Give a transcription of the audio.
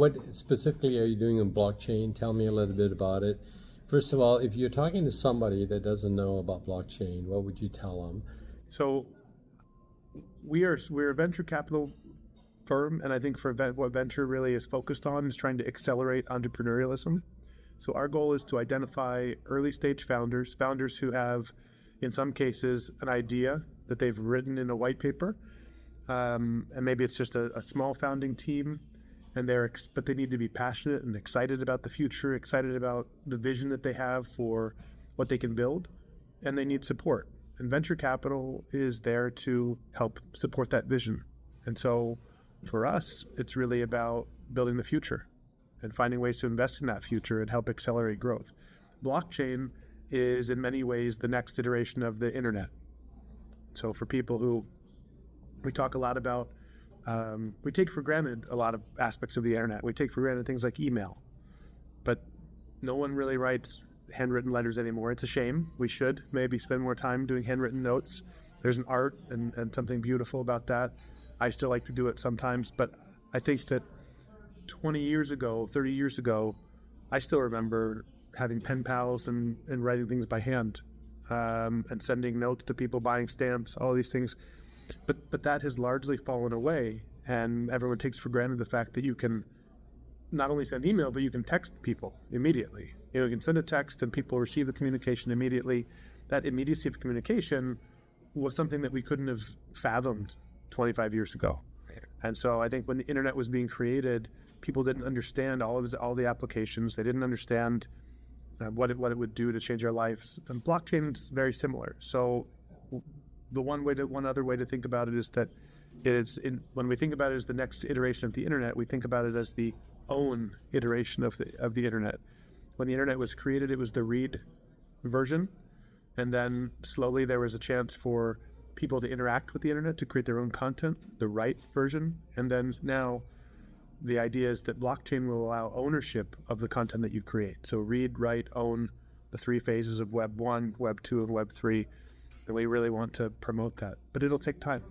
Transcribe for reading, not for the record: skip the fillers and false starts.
what specifically are you doing in blockchain? Tell me a little bit about it. First of all, if you're talking to somebody that doesn't know about blockchain, what would you tell them? So we're a venture capital firm, and I think what venture really is focused on is trying to accelerate entrepreneurialism. So our goal is to identify early stage founders who have, in some cases, an idea that they've written in a white paper, and maybe it's just a small founding team, and but they need to be passionate and excited about the future, excited about the vision that they have for what they can build, and they need support. And venture capital is there to help support that vision. And so for us, it's really about building the future and finding ways to invest in that future and help accelerate growth. Blockchain is in many ways the next iteration of the internet. So for people who, we talk a lot about, we take for granted a lot of aspects of the internet. We take for granted things like email, but no one really writes handwritten letters anymore. It's a shame. We should maybe spend more time doing handwritten notes. There's an art and something beautiful about that. I still like to do it sometimes, but I think that 20 years ago, 30 years ago, I still remember having pen pals and writing things by hand, and sending notes to people, buying stamps, all these things. But that has largely fallen away, and everyone takes for granted the fact that you can not only send email, but you can text people immediately. You can send a text and people receive the communication immediately. That immediacy of communication was something that we couldn't have fathomed 25 years ago. And so I think when the internet was being created, people didn't understand all the applications. They didn't understand what it would do to change our lives. And blockchain is very similar. So one other way to think about it is that when we think about it as the next iteration of the internet, we think about it as the own iteration of the internet. When the internet was created, it was the read version, and then slowly there was a chance for people to interact with the internet, to create their own content, the write version, and then now the idea is that blockchain will allow ownership of the content that you create. So read, write, own, the three phases of Web 1, Web 2, and Web 3, and we really want to promote that, but it'll take time.